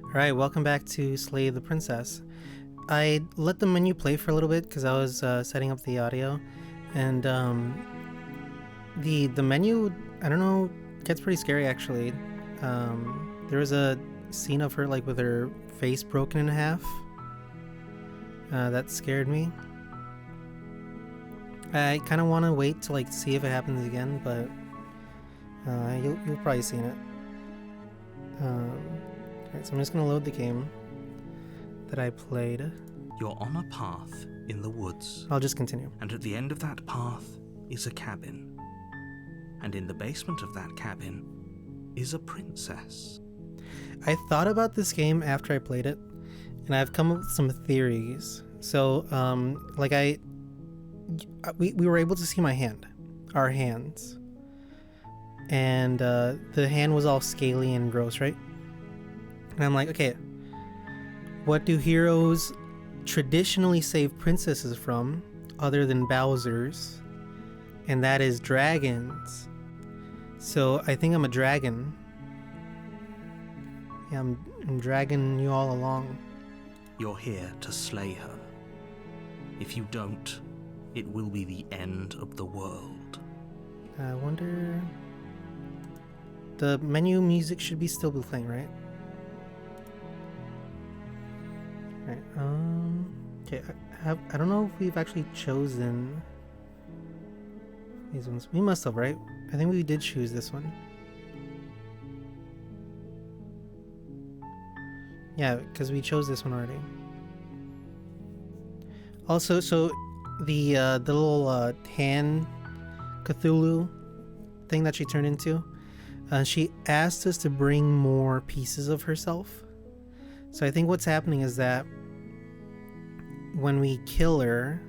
Alright, welcome back to Slay the Princess. I let the menu play for a little bit because I was setting up the audio, and the menu, I don't know, gets pretty scary actually. There was a scene of her like with her face broken in half. That scared me. I kind of want to wait to like see if it happens again, but you'll probably seen it. Alright, so I'm just gonna load the game that I played. You're on a path in the woods, I'll just continue. and at the end of that path is a cabin. And in the basement of that cabin is a princess. I thought about this game after I played it, and I've come up with some theories. So, we were able to see our hands, and the hand was all scaly and gross, right? And I'm like, okay, what do heroes traditionally save princesses from, other than Bowser's? And that is dragons. So I think I'm a dragon. Yeah, I'm dragging you all along. You're here to slay her. If you don't, it will be the end of the world. I wonder... The menu music should be still be playing, right? Right, okay, I don't know if we've actually chosen these ones. We must have, right? I think we did choose this one. Yeah, because we chose this one already. Also, so the little hand Cthulhu thing that she turned into, she asked us to bring more pieces of herself. So I think what's happening is that when we kill her,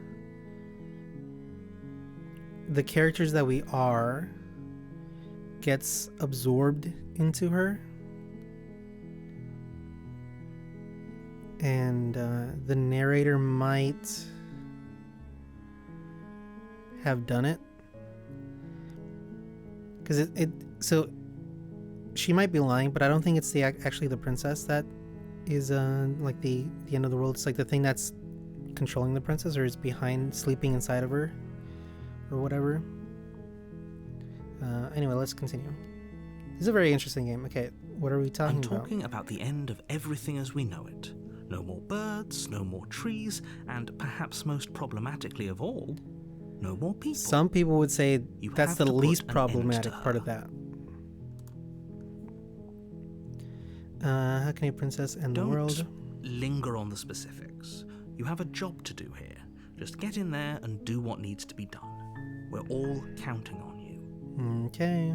the characters that we are gets absorbed into her, and the narrator might have done it, because so she might be lying, but I don't think it's actually the princess that is like the end of the world. It's like the thing that's controlling the princess, or is behind, sleeping inside of her, or whatever. Anyway, let's continue. This is a very interesting game. Okay, what are we talking about? I'm talking about the end of everything as we know it. No more birds, no more trees, and perhaps most problematically of all, no more people. Some people would say You that's have the to put least an end problematic to part her. of that. How can a princess end the Don't world? linger on the specifics. You have a job to do here. Just get in there and do what needs to be done. We're all counting on you. Okay.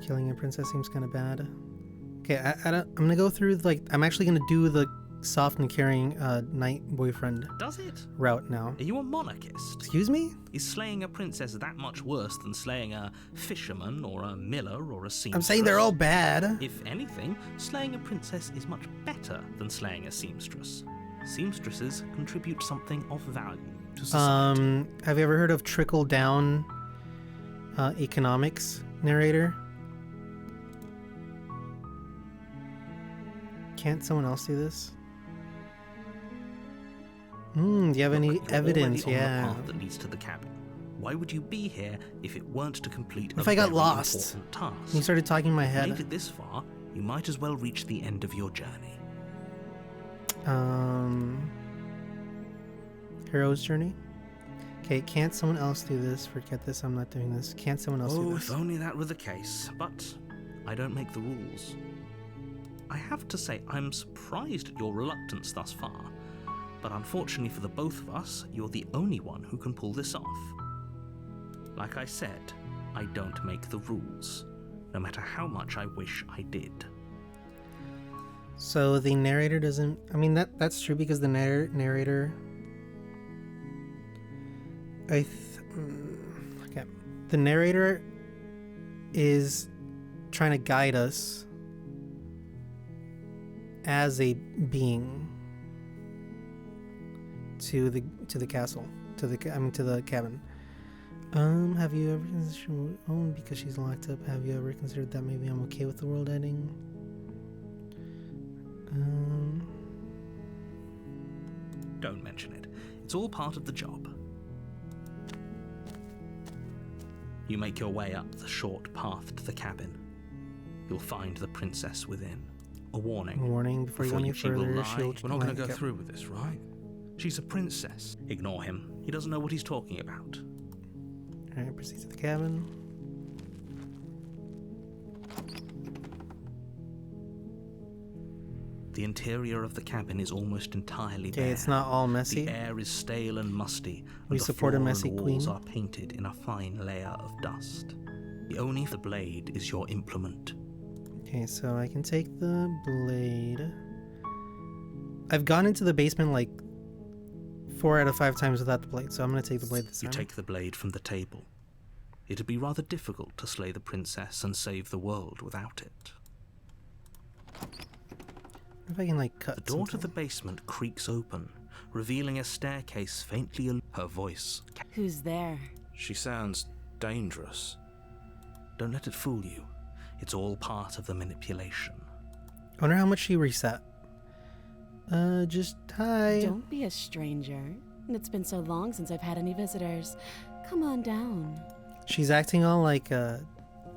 Killing a princess seems kind of bad. Okay, I'm gonna go through, like, I'm actually gonna do the soft and caring knight boyfriend Does it? route now. Are you a monarchist? Excuse me? Is slaying a princess that much worse than slaying a fisherman or a miller or a seamstress? I'm saying they're all bad. If anything, slaying a princess is much better than slaying a seamstress. Seamstresses contribute something of value to society. Have you ever heard of trickle down economics, narrator? Can't someone else do this? Do you have any Look, you're evidence? already on Yeah. the path that leads to the cabin. Why would you be here if it weren't to complete If a I got very lost? important task? You started talking in my Made head. it this far, you might as well reach the end of your journey. Hero's journey. Okay, can't someone else do this? Forget this, I'm not doing this. Can't someone else do Oh, this? if only that were the case. But I don't make the rules. I have to say, I'm surprised at your reluctance thus far. But unfortunately for the both of us, you're the only one who can pull this off. Like I said, I don't make the rules, no matter how much I wish I did. So the narrator doesn't... I mean, that's true, because the narrator... Okay. The narrator is trying to guide us as a being to the castle, to the cabin. Have you ever considered because she's locked up? Have you ever considered that maybe I'm okay with the world ending? Don't mention it. It's all part of the job. You make your way up the short path to the cabin. You'll find the princess within. A warning. A warning before you go any she will further. lie. We're not going to go through with this, right? She's a princess. Ignore him. He doesn't know what he's talking about. Alright, proceed to the cabin. The interior of the cabin is almost entirely bare. Okay, it's not all messy. The air is stale and musty, We and the support a floor messy and walls queen. are painted in a fine layer of dust. The only the blade is your implement. Okay, so I can take the blade. I've gone into the basement like 4 out of 5 times without the blade, so I'm gonna take the blade this You time. take the blade from the table. It'd be rather difficult to slay the princess and save the world without it. If I can like cut The door to the something. basement creaks open, revealing a staircase faintly her voice. Who's there? She sounds dangerous. Don't let it fool you. It's all part of the manipulation. I wonder how much she reset. Just hi. Don't be a stranger. It's been so long since I've had any visitors. Come on down. She's acting all like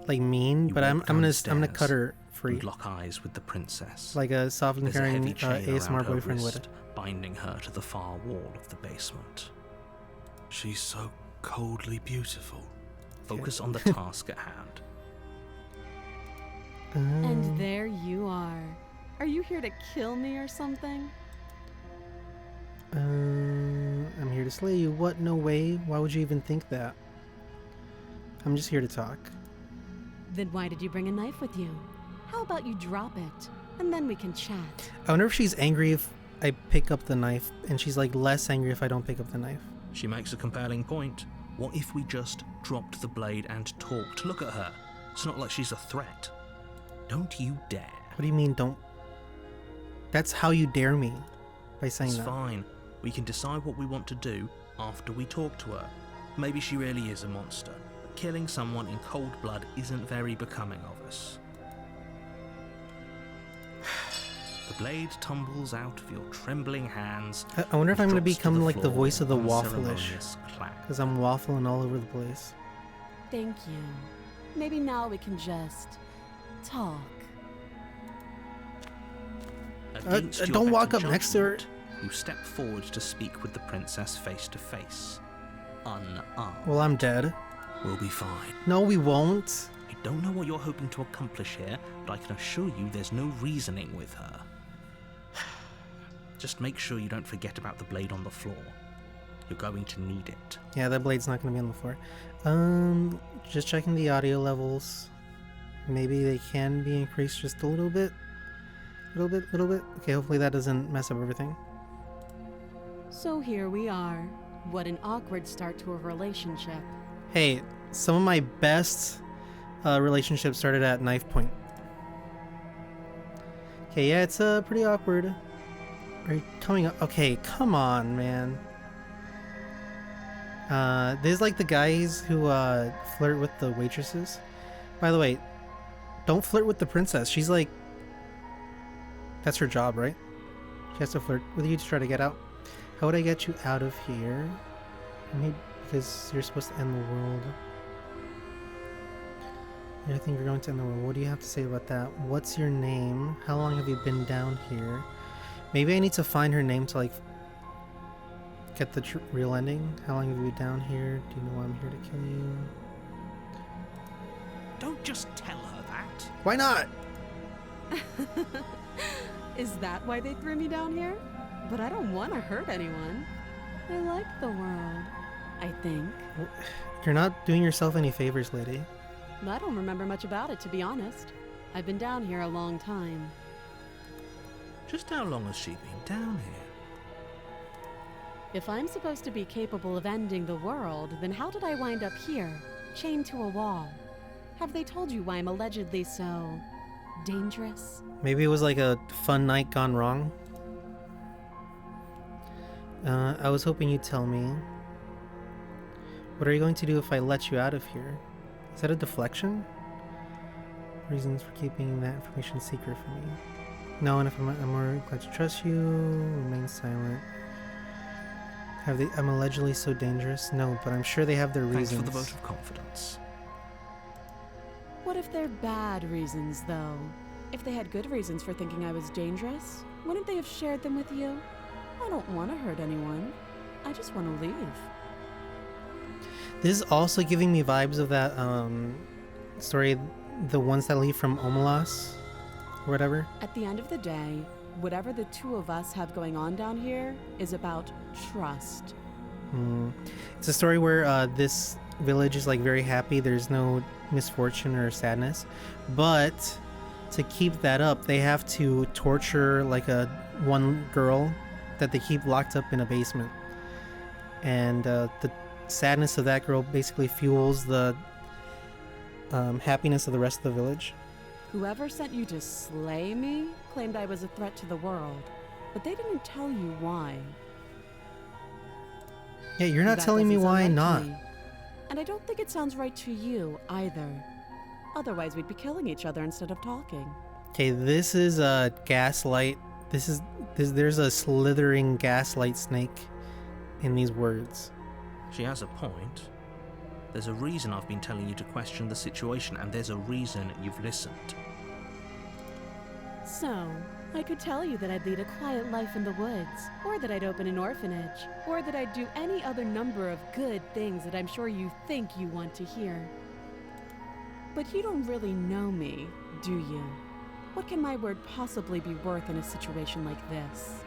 mean, You but I'm walk gonna downstairs cut her free, and lock eyes with the princess. like a soft and There's a caring heavy chain around ASMR her boyfriend would. wrist, binding her to the far wall of the basement. She's so coldly beautiful. Focus on the task at hand. And there you are. Are you here to kill me or something? I'm here to slay you. What? No way. Why would you even think that? I'm just here to talk. Then why did you bring a knife with you? How about you drop it, and then we can chat. I wonder if she's angry if I pick up the knife, and she's like less angry if I don't pick up the knife. She makes a compelling point. What if we just dropped the blade and talked? Look at her. It's not like she's a threat. Don't you dare. What do you mean, don't? That's how you dare me, by saying It's that. fine. We can decide what we want to do after we talk to her. Maybe she really is a monster. But killing someone in cold blood isn't very becoming of us. The blade tumbles out of your trembling hands. I wonder if and I'm gonna drops to become like the floor voice of the with an waffle-ish, unceremonious clack. because I'm waffling all over the place. Thank you. Maybe now we can just talk. Against your don't walk better up next to her. judgment, you step forward to speak with the princess face to face. Unarmed. Well, I'm dead. We'll be fine. No, we won't. I don't know what you're hoping to accomplish here, but I can assure you there's no reasoning with her. Just make sure you don't forget about the blade on the floor. You're going to need it. Yeah, that blade's not gonna be on the floor. Just checking the audio levels. Maybe they can be increased just a little bit. Little bit. Okay, hopefully that doesn't mess up everything. So here we are. What an awkward start to a relationship. Hey, some of my best relationships started at knife point. Okay, yeah, it's pretty awkward. Are you coming up? Okay, come on, man. There's like the guys who flirt with the waitresses. By the way, don't flirt with the princess. She's like, that's her job, right? She has to flirt with you to try to get out. How would I get you out of here? Maybe because you're supposed to end the world. I think you're going to end the world. What do you have to say about that? What's your name? How long have you been down here? Maybe I need to find her name to like get the real ending. How long have you been down here? Do you know why I'm here to kill you? Don't just tell her that. Why not? Is that why they threw me down here? But I don't want to hurt anyone. I like the world, I think. You're not doing yourself any favors, lady. I don't remember much about it, to be honest. I've been down here a long time. Just how long has she been down here? If I'm supposed to be capable of ending the world, then how did I wind up here, chained to a wall? Have they told you why I'm allegedly so dangerous? Maybe it was like a fun night gone wrong. I was hoping you'd tell me. What are you going to do if I let you out of here? Is that a deflection? Reasons for keeping that information secret from me. No, and if I'm more glad to trust you, remain silent. I'm allegedly so dangerous? No, but I'm sure they have their Thanks reasons. for the vote of confidence. What if they're bad reasons, though? If they had good reasons for thinking I was dangerous, wouldn't they have shared them with you? I don't want to hurt anyone. I just want to leave. This is also giving me vibes of that story, the ones that leave from Omelas, or whatever. At the end of the day, whatever the two of us have going on down here is about trust. It's a story where this village is like very happy. There's no misfortune or sadness, but to keep that up, they have to torture like one girl that they keep locked up in a basement, and the sadness of that girl basically fuels the happiness of the rest of the village. Whoever sent you to slay me claimed I was a threat to the world, but they didn't tell you why. Yeah, you're not That telling me doesn't why sound right not. to me. And I don't think it sounds right to you either. Otherwise, we'd be killing each other instead of talking. Okay, this is a gaslight. There's a slithering gaslight snake in these words. She has a point. There's a reason I've been telling you to question the situation, and there's a reason you've listened. So, I could tell you that I'd lead a quiet life in the woods, or that I'd open an orphanage, or that I'd do any other number of good things that I'm sure you think you want to hear. But you don't really know me, do you? What can my word possibly be worth in a situation like this?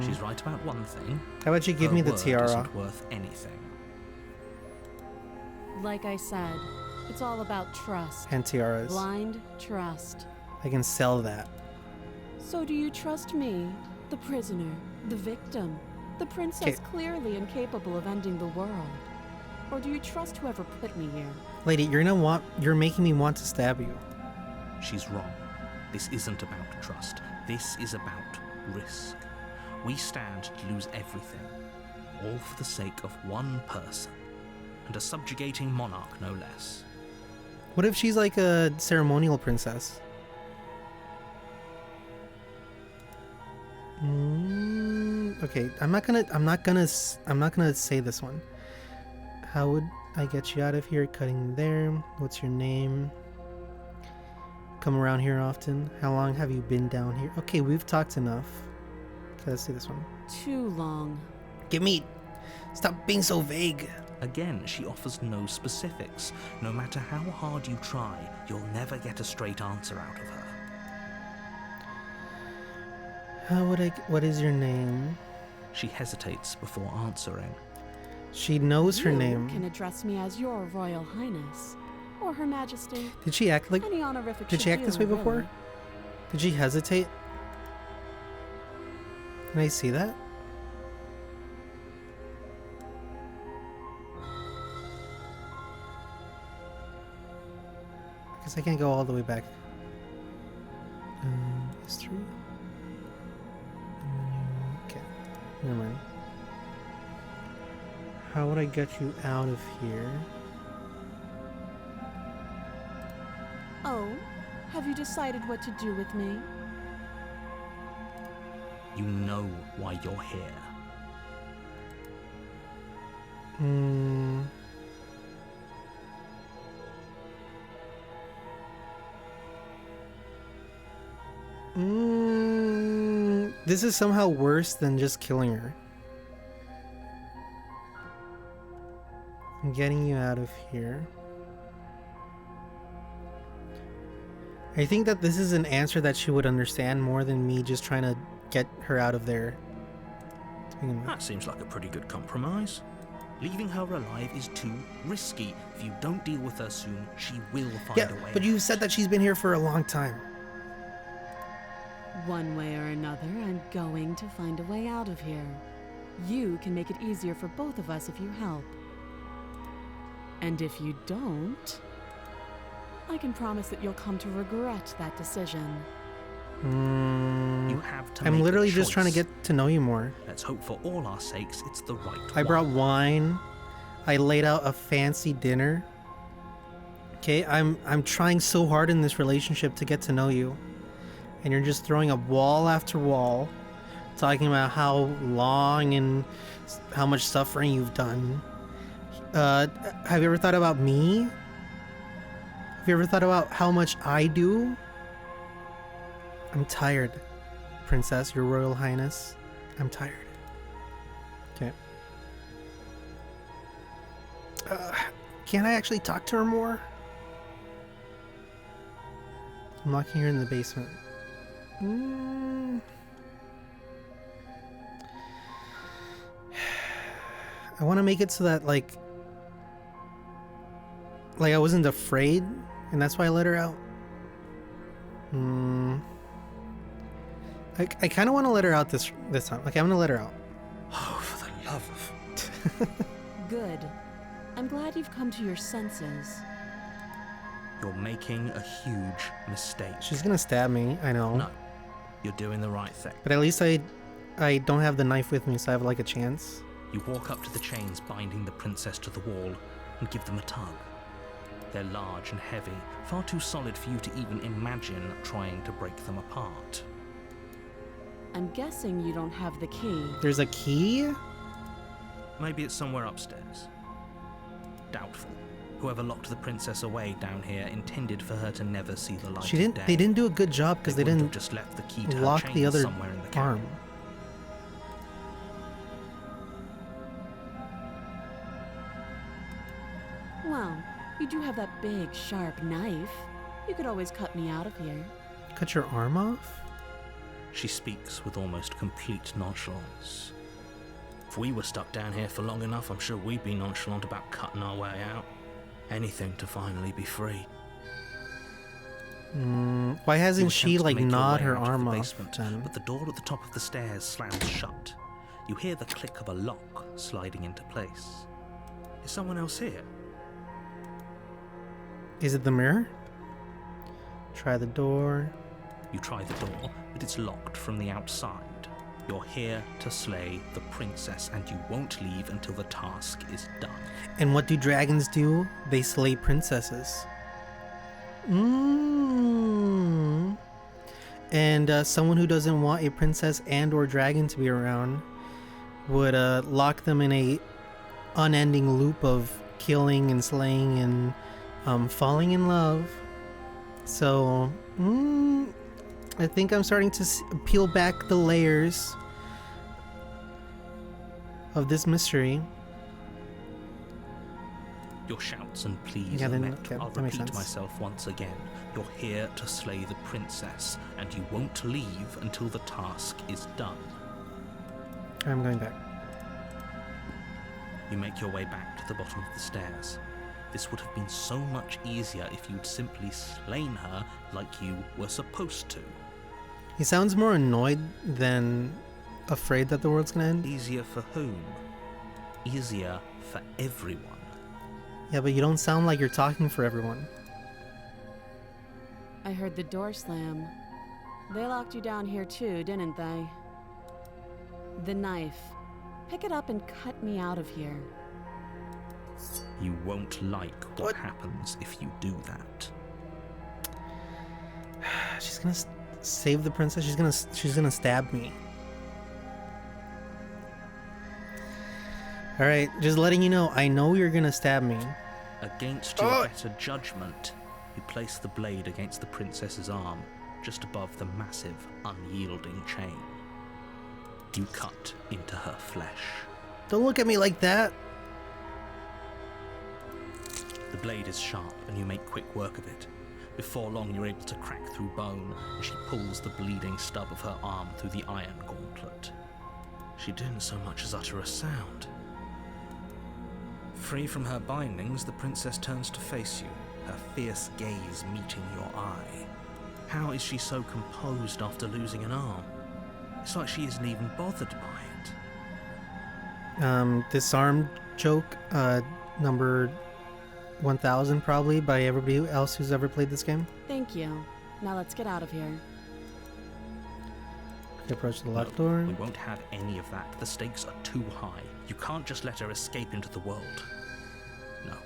She's right about one thing. How about you give Her me the word tiara? Isn't worth anything. Like I said, it's all about trust. And tiaras. Blind trust. I can sell that. So do you trust me, the prisoner, the victim, the princess clearly incapable of ending the world? Or do you trust whoever put me here? Lady, you're making me want to stab you. She's wrong. This isn't about trust. This is about risk. We stand to lose everything, all for the sake of one person, and a subjugating monarch no less. What if she's like a ceremonial princess? Okay, I'm not gonna say this one. How would I get you out of here? Cutting there. What's your name? Come around here often? How long have you been down here? Okay, we've talked enough. Okay, let's do this one. Too long. Give me. Stop being so vague. Again, she offers no specifics. No matter how hard you try, you'll never get a straight answer out of her. What is your name? She hesitates before answering. She knows her You name. can address me as your Royal Highness, or Her Majesty. Did she act like? Any honorific Did should she act this way do, before? really. Did she hesitate? Can I see that? I guess I can't go all the way back. History. Okay, never mind. How would I get you out of here? Oh, have you decided what to do with me? You know why you're here. This is somehow worse than just killing her. I'm getting you out of here. I think that this is an answer that she would understand more than me just trying to get her out of there. To begin with. That seems like a pretty good compromise. Leaving her alive is too risky. If you don't deal with her soon, she will find Yeah, a way but you out. said that she's been here for a long time. One way or another, I'm going to find a way out of here. You can make it easier for both of us if you help. And if you don't, I can promise that you'll come to regret that decision. You have to I'm make a literally just trying to choice. get to know you more. Let's hope for all our sakes it's the right one. I brought wine. I laid out a fancy dinner. Okay, I'm trying so hard in this relationship to get to know you, and you're just throwing up wall after wall, talking about how long and how much suffering you've done. Have you ever thought about me? Have you ever thought about how much I do? I'm tired, Princess, Your Royal Highness. I'm tired. Okay. Can't I actually talk to her more? I'm locking her in the basement. I want to make it so that like I wasn't afraid, and that's why I let her out. I kind of want to let her out this time. Like, I'm gonna let her out. Oh, for the love of... Good. I'm glad you've come to your senses. You're making a huge mistake. She's gonna stab me. I know. No, you're doing the right thing. But at least I don't have the knife with me, so I have like a chance. You walk up to the chains binding the princess to the wall and give them a tug. They're large and heavy, far too solid for you to even imagine trying to break them apart. I'm guessing you don't have the key. There's a key? Maybe it's somewhere upstairs. Doubtful. Whoever locked the princess away down here intended for her to never see the light of day. They didn't do a good job because they wouldn't didn't have just left the key to her lock chains the other somewhere in the arm. cabin. Well, you do have that big, sharp knife. You could always cut me out of here. Cut your arm off? She speaks with almost complete nonchalance. If we were stuck down here for long enough, I'm sure we'd be nonchalant about cutting our way out. Anything to finally be free. Why You hasn't she attempt to like make your gnawed way her out of arm the off? basement, Then? but the door at the top of the stairs slams shut. You hear the click of a lock sliding into place. Is someone else here? Is it the mirror? Try the door. You try the door, but it's locked from the outside. You're here to slay the princess, and you won't leave until the task is done. And what do dragons do? They slay princesses. And someone who doesn't want a princess and or dragon to be around would lock them in a unending loop of killing and slaying and falling in love. So, I think I'm starting to peel back the layers of this mystery. Your shouts and pleas Yeah, are then, met. okay, I'll that makes repeat sense. myself once again. You're here to slay the princess, and you won't leave until the task is done. I'm going back. You make your way back to the bottom of the stairs. This would have been so much easier if you'd simply slain her like you were supposed to. He sounds more annoyed than afraid that the world's gonna end. Easier for whom? Easier for everyone. Yeah, but you don't sound like you're talking for everyone. I heard the door slam. They locked you down here too, didn't they? The knife. Pick it up and cut me out of here. You won't like what What? happens if you do that. She's gonna save the princess. She's gonna stab me. All right, just letting you know. I know you're gonna stab me. Against your better judgment, you place the blade against the princess's arm, just above the massive, unyielding chain. You cut into her flesh. Don't look at me like that. The blade is sharp, and you make quick work of it. Before long, you're able to crack through bone, and she pulls the bleeding stub of her arm through the iron gauntlet. She didn't so much as utter a sound. Free from her bindings, the princess turns to face you, her fierce gaze meeting your eye. How is she so composed after losing an arm? It's like she isn't even bothered by it. Disarmed joke, number 1000 probably by everybody else who's ever played this game. Thank you. Now let's get out of here. Approach the locked No, door. we won't have any of that. The stakes are too high. You can't just let her escape into the world. No,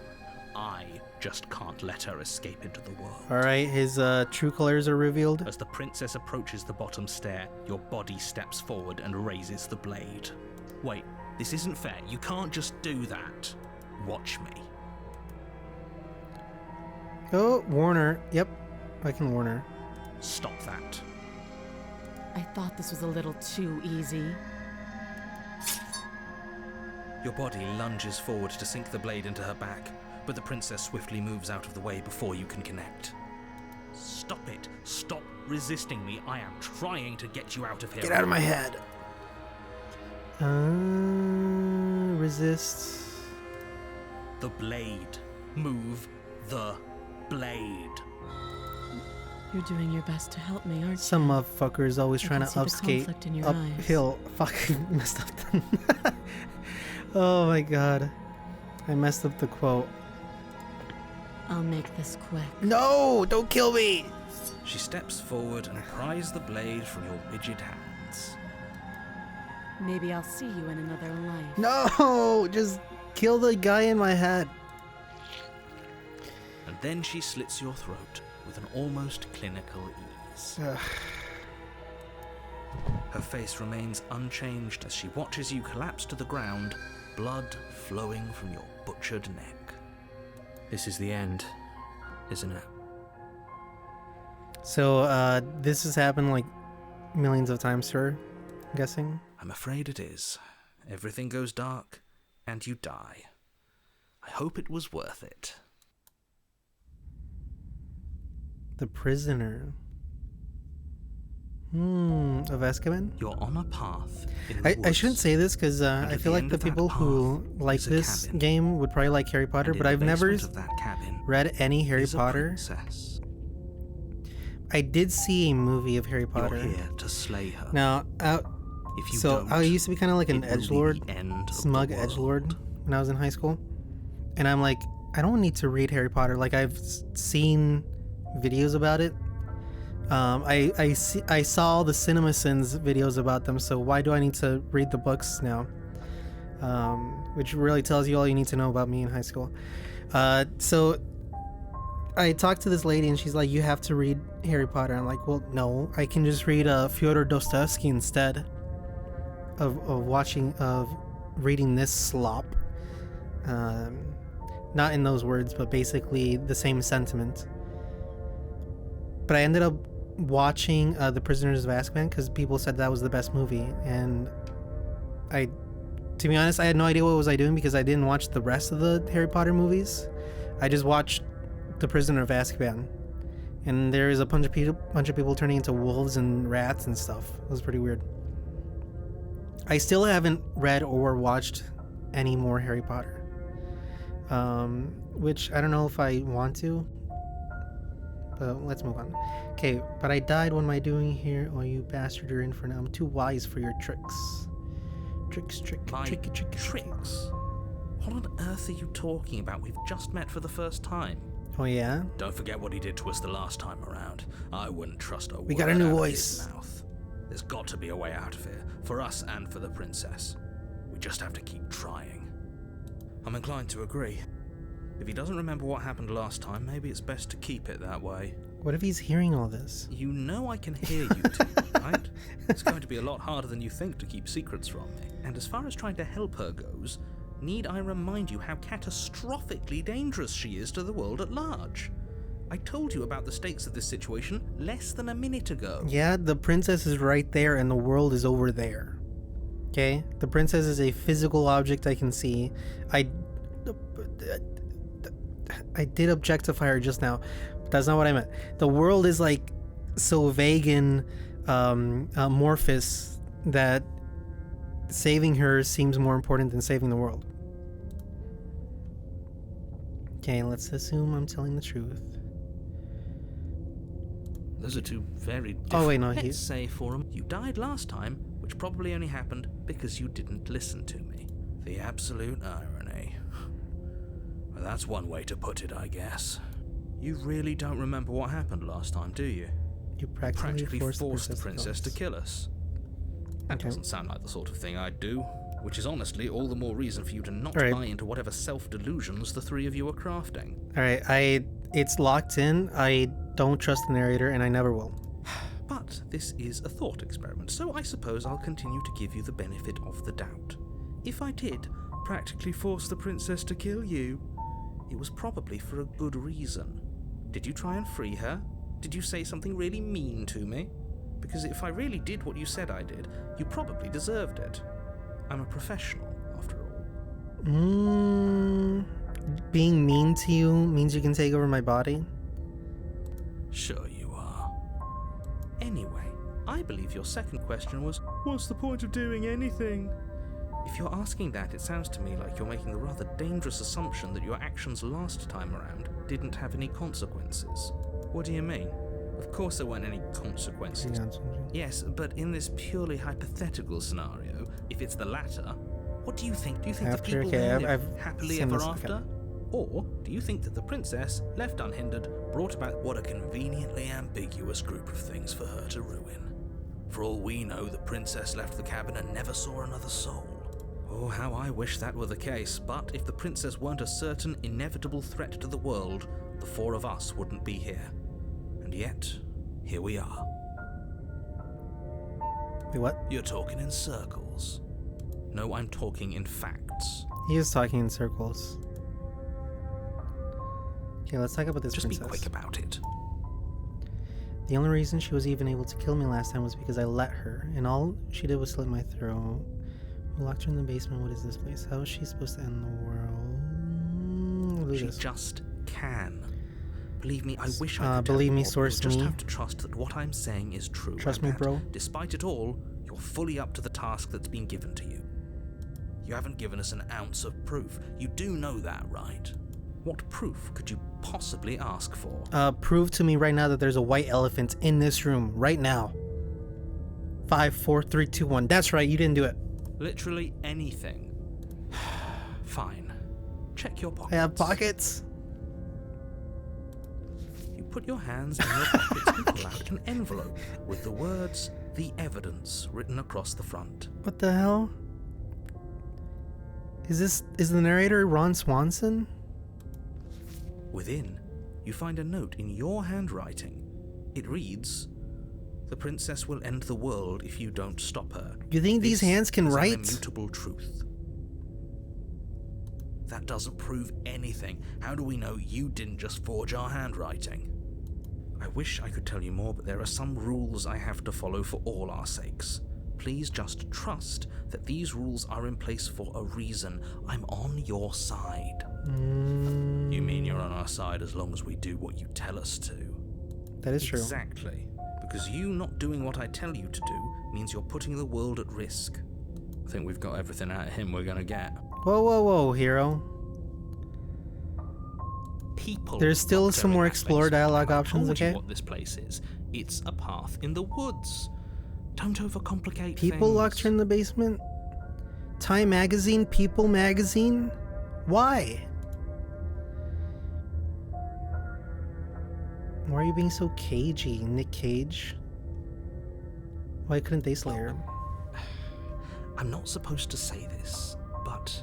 I just can't let her escape into the world. Alright, his true colors are revealed. As the princess approaches the bottom stair, your body steps forward and raises the blade. Wait, this isn't fair. You can't just do that. Watch me. Oh, Warner. Yep, I can warn her. Stop that. I thought this was a little too easy. Your body lunges forward to sink the blade into her back, but the princess swiftly moves out of the way before you can connect. Stop it. Stop resisting me. I am trying to get you out of here. Get out of my head. Resist. The blade. Move the blade. You're doing your best to help me, aren't you? Some motherfucker is always I trying can to see the upskate conflict in your eyes. uphill. Fucking messed up. Oh my god. I messed up the quote. I'll make this quick. No, don't kill me. She steps forward and pries the blade from your rigid hands. Maybe I'll see you in another life. No, just kill the guy in my head. And then she slits your throat with an almost clinical ease. Her face remains unchanged as she watches you collapse to the ground, blood flowing from your butchered neck. This is the end, isn't it? So, this has happened like millions of times to her, I'm guessing. I'm afraid it is. Everything goes dark, and you die. I hope it was worth it. The prisoner. Of Azkaban? You're on a path in the I woods. shouldn't say this because And I at feel the like end the of that people who path like is a this cabin. game would probably like Harry Potter, And but in I've the never basement of that cabin read any Harry is a Potter. princess. I did see a movie of Harry Potter. You're here to slay her. Now, If you so don't, I used to be kind of like an it will be edgelord, the end of smug the world. edgelord when I was in high school, and I'm like, I don't need to read Harry Potter. Like I've seen videos about it. I saw the CinemaSins videos about them, so why do I need to read the books now? Which really tells you all you need to know about me in high school. So I talked to this lady and she's like, you have to read Harry Potter. I'm like, well, no, I can just read Fyodor Dostoevsky instead of reading this slop. Not in those words, but basically the same sentiment. But I ended up watching The Prisoners of Azkaban because people said that was the best movie, and to be honest, I had no idea what was I doing because I didn't watch the rest of the Harry Potter movies. I just watched The Prisoner of Azkaban, and there is a bunch of people turning into wolves and rats and stuff. It was pretty weird. I still haven't read or watched any more Harry Potter, which I don't know if I want to. But let's move on. Okay, but I died. What am I doing here? Oh, you bastard, you're in for now. I'm too wise for your tricks. My Tricky. tricks? What on earth are you talking about? We've just met for the first time. Oh, yeah? Don't forget what he did to us the last time around. I wouldn't trust a word We got a new out of voice. his mouth. There's got to be a way out of here, for us and for the princess. We just have to keep trying. I'm inclined to agree. If he doesn't remember what happened last time, maybe it's best to keep it that way. What if he's hearing all this? You know I can hear you two, right? It's going to be a lot harder than you think to keep secrets from me. And as far as trying to help her goes, need I remind you how catastrophically dangerous she is to the world at large? I told you about the stakes of this situation less than a minute ago. Yeah, the princess is right there and the world is over there. Okay? The princess is a physical object I can see. I did objectify her just now. But that's not what I meant. The world is like so vague and amorphous that saving her seems more important than saving the world. Okay, let's assume I'm telling the truth. Those are two very different. Oh, wait, no, Let's say for 'em, you died last time, which probably only happened because you didn't listen to me. The absolute irony. Well, that's one way to put it, I guess. You really don't remember what happened last time, do you? You practically Forced the forced princess to kill us. That Okay. doesn't sound like the sort of thing I'd do. Which is honestly all the more reason for you to not Right. buy into whatever self-delusions the three of you are crafting. Alright, it's locked in. I don't trust the narrator, and I never will. But this is a thought experiment, so I suppose I'll continue to give you the benefit of the doubt. If I did practically force the princess to kill you, it was probably for a good reason. Did you try and free her? Did you say something really mean to me? Because if I really did what you said I did, you probably deserved it. I'm a professional, after all. Being mean to you means you can take over my body? Sure you are. Anyway, I believe your second question was, what's the point of doing anything? If you're asking that, it sounds to me like you're making the rather dangerous assumption that your actions last time around didn't have any consequences. What do you mean? Of course there weren't any consequences. Yes, but in this purely hypothetical scenario, if it's the latter, what do you think? Do you think After, the people okay, there live I've happily seen ever this, after? okay. Or do you think that the princess, left unhindered, brought about what a conveniently ambiguous group of things for her to ruin? For all we know, the princess left the cabin and never saw another soul. Oh, how I wish that were the case, but if the princess weren't a certain, inevitable threat to the world, the four of us wouldn't be here. And yet, here we are. Wait, what? You're talking in circles. No, I'm talking in facts. He is talking in circles. Okay, let's talk about this Just princess. be quick about it. The only reason she was even able to kill me last time was because I let her, and all she did was slit my throat. We locked her in the basement. What is this place? How is she supposed to end the world? She just can. Believe me, I wish I could believe tell me, you more, but source you'll just me. have to trust that what I'm saying is true. Trust and me, that, bro. Despite it all, you're fully up to the task that's been given to you. You haven't given us an ounce of proof. You do know that, right? What proof could you possibly ask for? Prove to me right now that there's a white elephant in this room right now. 5, 4, 3, 2, 1. That's right, you didn't do it. Literally anything. Fine. Check your pockets. I have pockets. You put your hands in your pockets and pull out an envelope with the words, "The Evidence," written across the front. What the hell? Is the narrator Ron Swanson? Within, you find a note in your handwriting. It reads, "The princess will end the world if you don't stop her. You think these This hands can is an write? immutable truth." That doesn't prove anything. How do we know you didn't just forge our handwriting? I wish I could tell you more, but there are some rules I have to follow for all our sakes. Please just trust that these rules are in place for a reason. I'm on your side. You mean you're on our side as long as we do what you tell us to? That is true. Exactly. Because you not doing what I tell you to do means you're putting the world at risk. I think we've got everything out of him we're gonna get. Whoa, whoa, whoa, hero. People. There's still locked some her in more that explore basement. dialogue I options, told you okay? what this place is. It's a path in the woods. Don't overcomplicate People things. locked her in the basement? Time Magazine? People Magazine? Why? Why are you being so cagey, Nick Cage? Why couldn't they slay her? I'm not supposed to say this, but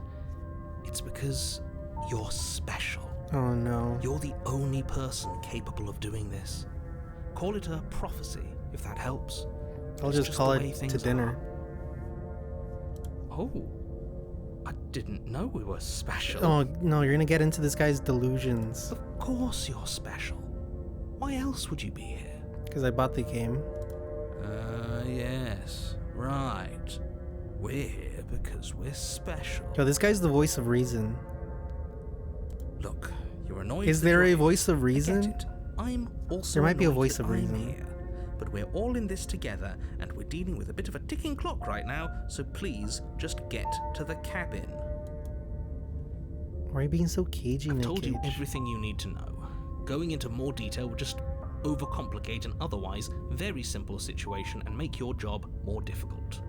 it's because you're special. Oh no. You're the only person capable of doing this. Call it a prophecy, if that helps. I'll It's just call the way it to things dinner. are. Oh, I didn't know we were special. Oh no, you're gonna get into this guy's delusions. Of course you're special. Why else would you be here? Because I bought the game. Yes, right. We're here because we're special. Yo, this guy's the voice of reason. Look, you're annoyed. Is that there you're a voice of I get reason? it. I'm also There might be a annoyed voice that of I'm reason. here. But we're all in this together, and we're dealing with a bit of a ticking clock right now, so please just get to the cabin. Why are you being so cagey, I've Nick told you Cage? everything you need to know. Going into more detail would just overcomplicate an otherwise very simple situation and make your job more difficult.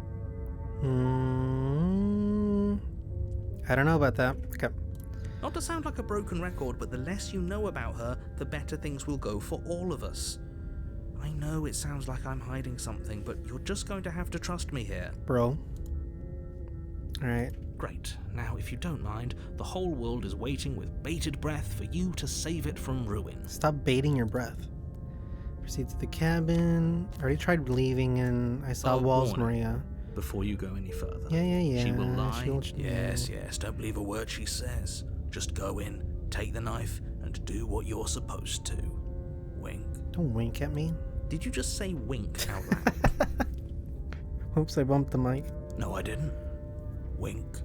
I don't know about that. Okay. Not to sound like a broken record, but the less you know about her, the better things will go for all of us. I know it sounds like I'm hiding something, but you're just going to have to trust me here. Bro. All right. Great. Now, if you don't mind, the whole world is waiting with bated breath for you to save it from ruin. Stop baiting your breath. Proceed to the cabin. I already tried leaving and I saw walls, warning. Maria. Before you go any further. Yeah. She will lie. Yes, don't believe a word she says. Just go in, take the knife, and do what you're supposed to. Wink. Don't wink at me. Did you just say wink out loud? Oops, I bumped the mic. No, I didn't. Wink.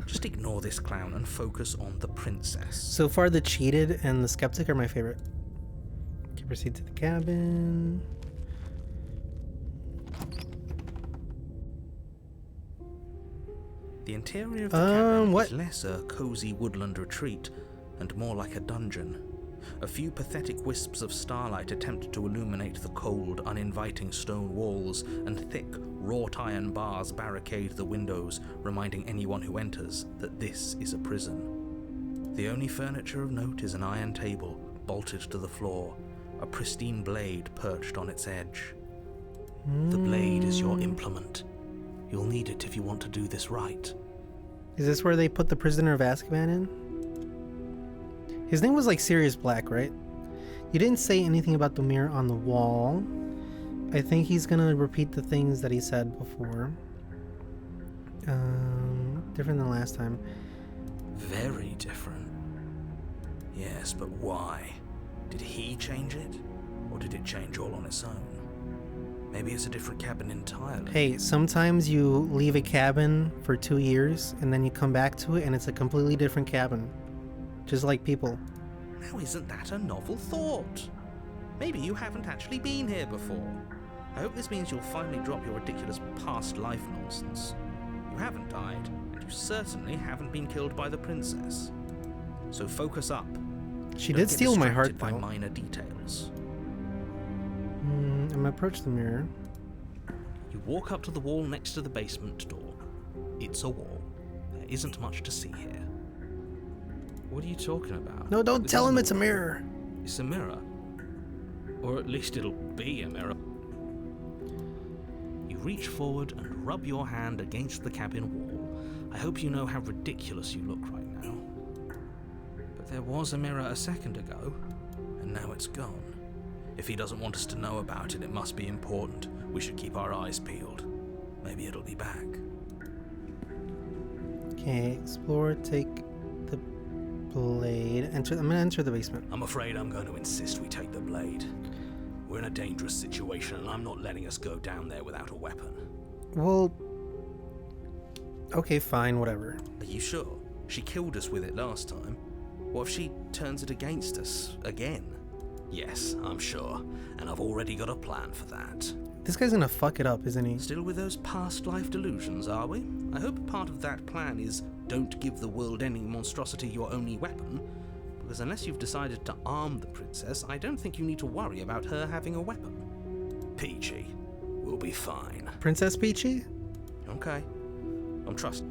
Just ignore this clown and focus on the princess. So far, the cheated and the skeptic are my favorite. Okay, proceed to the cabin. The interior of the cabin what? is less a cozy woodland retreat and more like a dungeon. A few pathetic wisps of starlight attempt to illuminate the cold, uninviting stone walls, and thick, wrought iron bars barricade the windows, reminding anyone who enters that this is a prison. The only furniture of note is an iron table, bolted to the floor, a pristine blade perched on its edge. The blade is your implement. You'll need it if you want to do this right. Is this where they put the prisoner of Azkaban in? His name was like Sirius Black, right? You didn't say anything about the mirror on the wall. I think he's gonna repeat the things that he said before. Different than last time. Very different. Yes, but why? Did he change it? Or did it change all on its own? Maybe it's a different cabin entirely. Hey, sometimes you leave a cabin for 2 years and then you come back to it and it's a completely different cabin. Just like people. Now isn't that a novel thought? Maybe you haven't actually been here before. I hope this means you'll finally drop your ridiculous past life nonsense. You haven't died, and you certainly haven't been killed by the princess. So focus up. She Don't did get steal my heart, distracted by though. minor details. I'm gonna approach the mirror. You walk up to the wall next to the basement door. It's a wall. There isn't much to see here. What are you talking about? No, don't This tell him isn't it's a mirror. It's a mirror. Or at least it'll be a mirror. You reach forward and rub your hand against the cabin wall. I hope you know how ridiculous you look right now. But there was a mirror a second ago, And now it's gone. If he doesn't want us to know about it, it must be important. We should keep our eyes peeled. Maybe it'll be back. Okay, explore, take the blade. I'm gonna enter the basement. I'm afraid I'm going to insist we take the blade. We're in a dangerous situation, and I'm not letting us go down there without a weapon. Well, okay, fine, whatever. Are you sure? She killed us with it last time. What if she turns it against us again? Yes, I'm sure, and I've already got a plan for that. This guy's gonna fuck it up, isn't he? Still with those past life delusions, are we? I hope part of that plan is don't give the world-ending monstrosity your only weapon, because unless you've decided to arm the princess, I don't think you need to worry about her having a weapon. Peachy, we'll be fine. Princess Peachy? Okay. I'm trusting.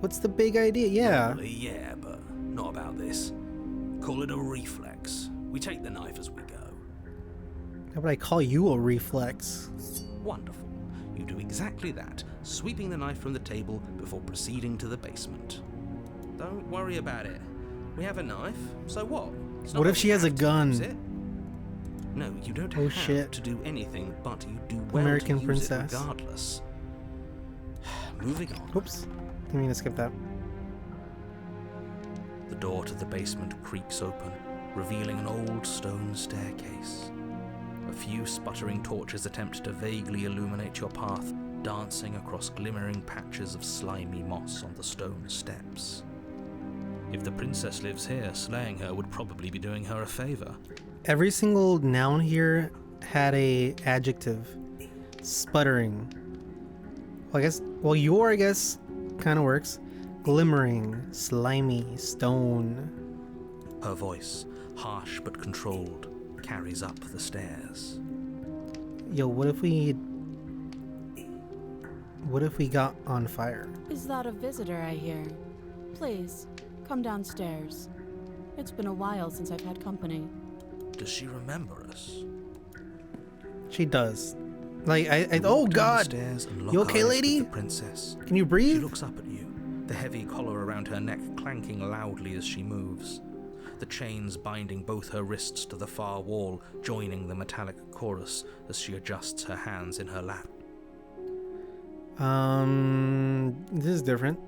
What's the big idea? Yeah. Normally, yeah, but not about this. Call it a reflex. We take the knife as we go. How about I call you a reflex? Wonderful. You do exactly that, sweeping the knife from the table before proceeding to the basement. Don't worry about it. We have a knife, so what? It's not What like if she we has a have to gun? use it. No, you don't Oh, have shit. to do anything, but you do well American to use princess. it regardless. Moving on. Oops. Didn't mean to skip that. The door to the basement creaks open, revealing an old stone staircase. A few sputtering torches attempt to vaguely illuminate your path, dancing across glimmering patches of slimy moss on the stone steps. If the princess lives here, slaying her would probably be doing her a favor. Every single noun here had a adjective. Sputtering. Well, your, I guess, kind of works. Glimmering, slimy, stone. Her voice, harsh but controlled, carries up the stairs. Yo, what if we got on fire? Is that a visitor I hear? Please, come downstairs. It's been a while since I've had company. Does she remember us? She does. Like, You oh walk down the god! stairs and lock You okay, eyes with lady? The princess. Can you She breathe? looks up at you, the heavy collar around her neck clanking loudly as she moves, the chains binding both her wrists to the far wall, joining the metallic chorus as she adjusts her hands in her lap. This is different.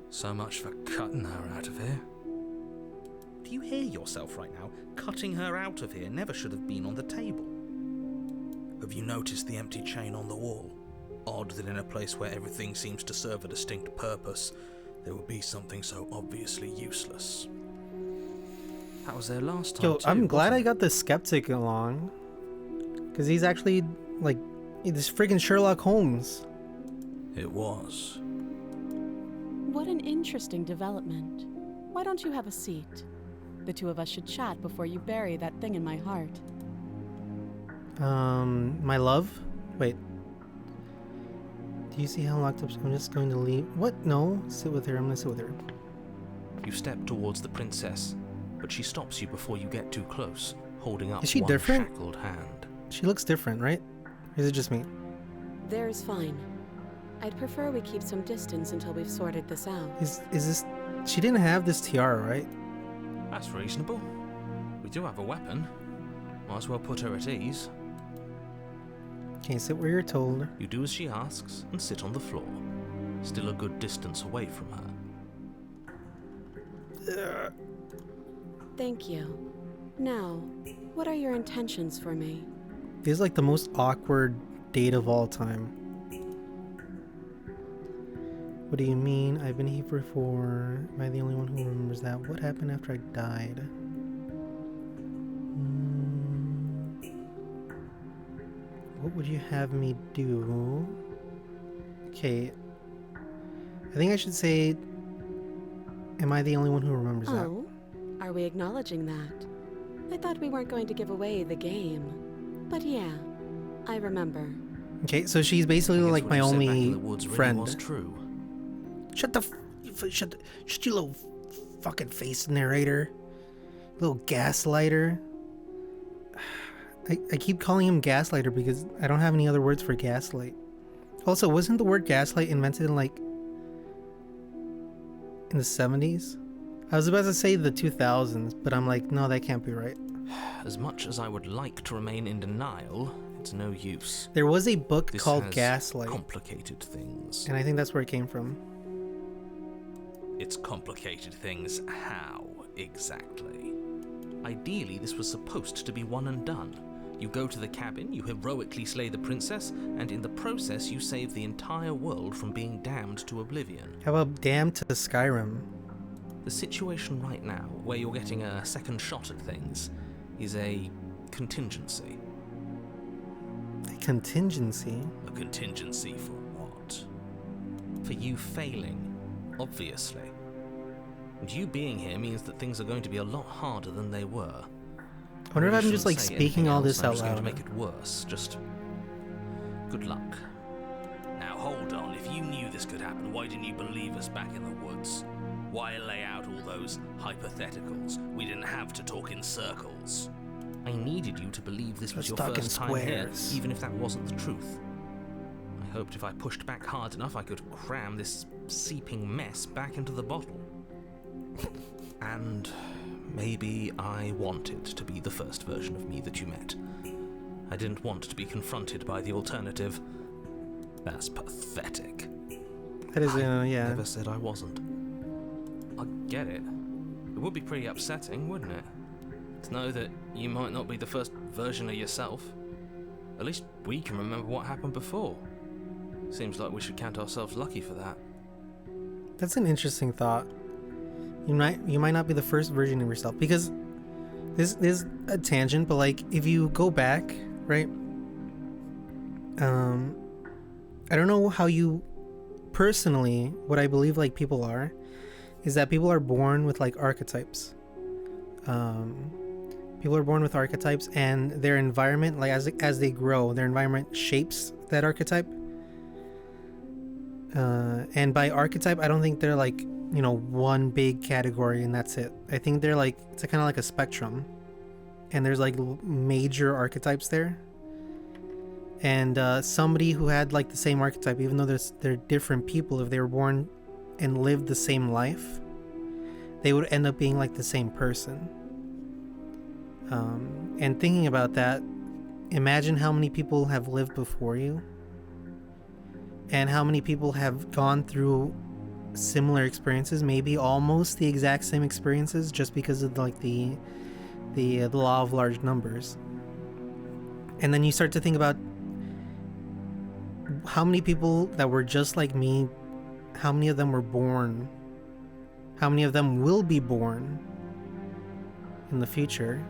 So much for cutting her out of here. Do you hear yourself right now? Cutting her out of here never should have been on the table. Have you noticed the empty chain on the wall? Odd that in a place where everything seems to serve a distinct purpose, there would be something so obviously useless. That was there last time Yo, too, I'm glad I wasn't got the skeptic along. Because he's actually, like, this friggin' Sherlock Holmes. it was. What an interesting development. Why don't you have a seat? The two of us should chat before you bury that thing in my heart. My love? Wait. Do you see how locked up? I'm just going to leave. What? No. Sit with her. I'm gonna sit with her. You step towards the princess, but she stops you before you get too close, holding up Is she one different? shackled hand. She looks different, right? Or is it just me? There's fine. I'd prefer we keep some distance until we've sorted this out. Is this... She didn't have this tiara, right? That's reasonable. We do have a weapon. Might as well put her at ease. Okay, sit where you're told. You do as she asks and sit on the floor, still a good distance away from her. Thank you. Now, what are your intentions for me? This is like the most awkward date of all time. What do you mean? I've been here before. Am I the only one who remembers that? What happened after I died? What would you have me do? Okay. I think I should say, am I the only one who remembers that? Oh, are we acknowledging that? I thought we weren't going to give away the game. But yeah, I remember. Okay, so she's basically I guess like what my you said back only in the woods really friend. was true. Shut your little fucking face, narrator. Little gaslighter. I keep calling him gaslighter because I don't have any other words for gaslight. Also, wasn't the word gaslight invented in like in the 70s? I was about to say the 2000s, but I'm like, no, that can't be right. As much as I would like to remain in denial, it's no use. There was a book This called has Gaslight, complicated things. and I think that's where it came from. It's complicated things how, exactly? Ideally, this was supposed to be one and done. You go to the cabin, you heroically slay the princess, and in the process you save the entire world from being damned to oblivion. How about Damn to Skyrim? The situation right now, where you're getting a second shot at things, is a contingency. A contingency? A contingency for what? For you failing, obviously. And you being here means that things are going to be a lot harder than they were. I wonder if really I'm just like shouldn't say speaking anything all else, this I'm out just going loud. to make it worse. Just good luck. Now hold on, if you knew this could happen, why didn't you believe us back in the woods? Why lay out all those hypotheticals? We didn't have to talk in circles. I needed you to believe this was Let's your talk in first time here, squares. even if that wasn't the truth. I hoped if I pushed back hard enough I could cram this seeping mess back into the bottle. And maybe I wanted to be the first version of me that you met. I didn't want to be confronted by the alternative. That's pathetic. That is, yeah. Never said I wasn't. I get it. It would be pretty upsetting, wouldn't it? To know that you might not be the first version of yourself. At least we can remember what happened before. Seems like we should count ourselves lucky for that. That's an interesting thought. You might not be the first version of yourself, because this is a tangent, but like if you go back, right? I don't know how you personally, what I believe like people are, is that people are born with like archetypes. People are born with archetypes, and their environment, like as they grow, their environment shapes that archetype. And by archetype, I don't think they're like, you know, one big category and that's it. I think they're like, it's kind of like a spectrum, and there's like major archetypes there. And somebody who had like the same archetype, even though they're different people, if they were born and lived the same life, they would end up being like the same person. And thinking about that, imagine how many people have lived before you, and how many people have gone through similar experiences, maybe almost the exact same experiences, just because of like the law of large numbers. And then you start to think about how many people that were just like me, how many of them were born, how many of them will be born in the future.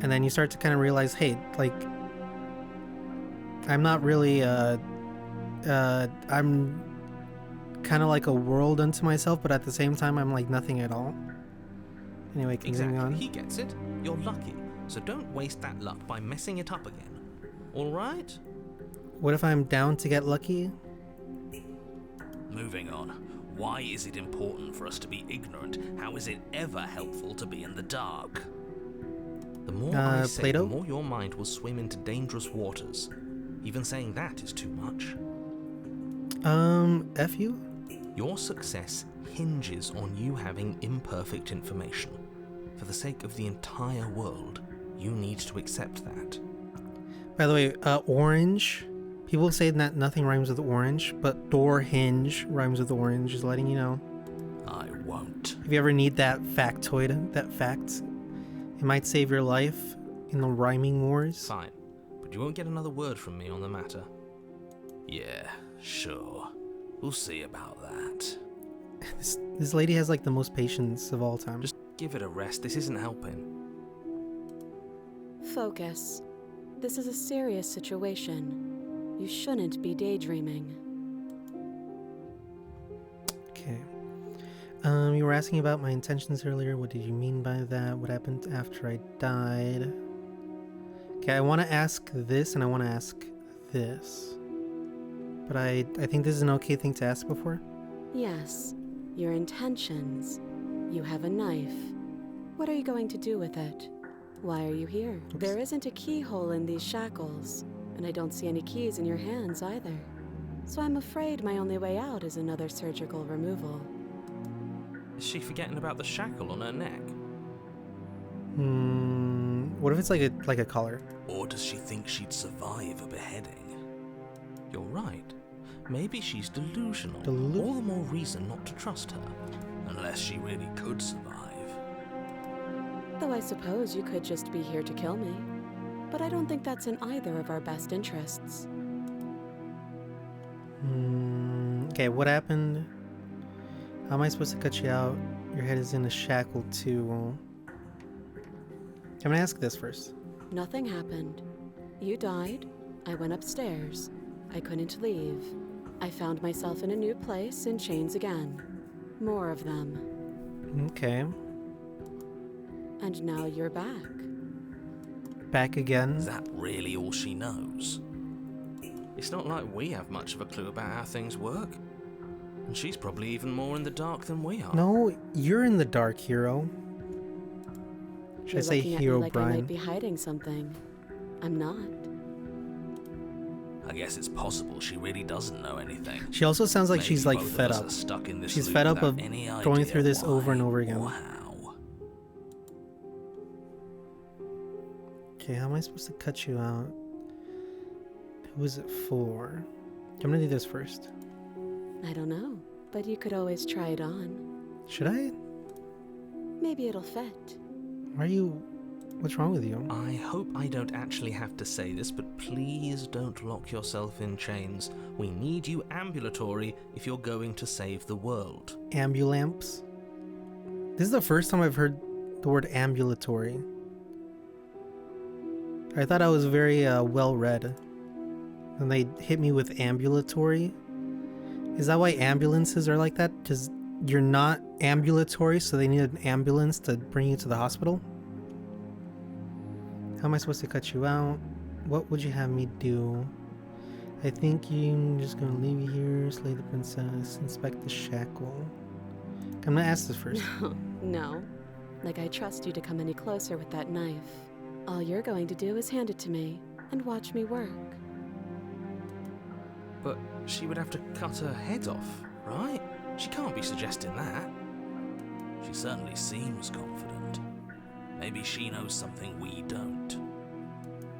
And then you start to kind of realize, hey, like, I'm not really I'm kind of like a world unto myself, but at the same time I'm like nothing at all. Anyway, continuing Exactly. on. He gets it. You're lucky. So don't waste that luck by messing it up again. All right? What if I'm down to get lucky? Moving on. Why is it important for us to be ignorant? How is it ever helpful to be in the dark? The more I say, Plato? the more your mind will swim into dangerous waters. Even saying that is too much. F you? Your success hinges on you having imperfect information. For the sake of the entire world, you need to accept that. By the way, orange. People say that nothing rhymes with orange, but door hinge rhymes with orange, just letting you know. I won't. If you ever need that factoid, that fact, it might save your life in the rhyming wars. Fine, but you won't get another word from me on the matter. Yeah, sure. We'll see about that. This lady has like the most patience of all time. Just give it a rest, this isn't helping. Focus. This is a serious situation. You shouldn't be daydreaming. Okay. You were asking about my intentions earlier. What did you mean by that? What happened after I died? Okay, I want to ask this and I want to ask this. But I think this is an okay thing to ask before. Yes, your intentions. You have a knife. What are you going to do with it? Why are you here? Oops. There isn't a keyhole in these shackles, and I don't see any keys in your hands either. So I'm afraid my only way out is another surgical removal. Is she forgetting about the shackle on her neck? What if it's like a collar? Or does she think she'd survive a beheading? You're right. Maybe she's delusional. All the more reason not to trust her. Unless she really could survive. Though I suppose you could just be here to kill me. But I don't think that's in either of our best interests. Okay, what happened? How am I supposed to cut you out? Your head is in a shackle too. I'm gonna ask this first. Nothing happened. You died. I went upstairs. I couldn't leave. I found myself in a new place in chains again. More of them. Okay. And now you're back. Back again. Is that really all she knows? It's not like we have much of a clue about how things work. And she's probably even more in the dark than we are. No, you're in the dark, hero. Should You're I say looking at me hero like I might Brian? be hiding something. I'm not. I guess it's possible she really doesn't know anything. She also sounds like Maybe she's like both of fed us up. are stuck in this She's loop fed up without of any going idea through this over and why over again. or how. Okay, how am I supposed to cut you out? Who is it for? I'm gonna do this first. I don't know, but you could always try it on. Should I? Maybe it'll fit. Why are you... What's wrong with you? I hope I don't actually have to say this, but please don't lock yourself in chains. We need you ambulatory if you're going to save the world. Ambulamps? This is the first time I've heard the word ambulatory. I thought I was very well read. And they hit me with ambulatory. Is that why ambulances are like that? Because you're not ambulatory, so they need an ambulance to bring you to the hospital? How am I supposed to cut you out? What would you have me do? I think I'm just gonna leave you here, slay the princess, inspect the shackle. I'm gonna ask this first. No. Like I trust you to come any closer with that knife. All you're going to do is hand it to me. and watch me work. But she would have to cut her head off, right? She can't be suggesting that. She certainly seems confident. Maybe she knows something we don't.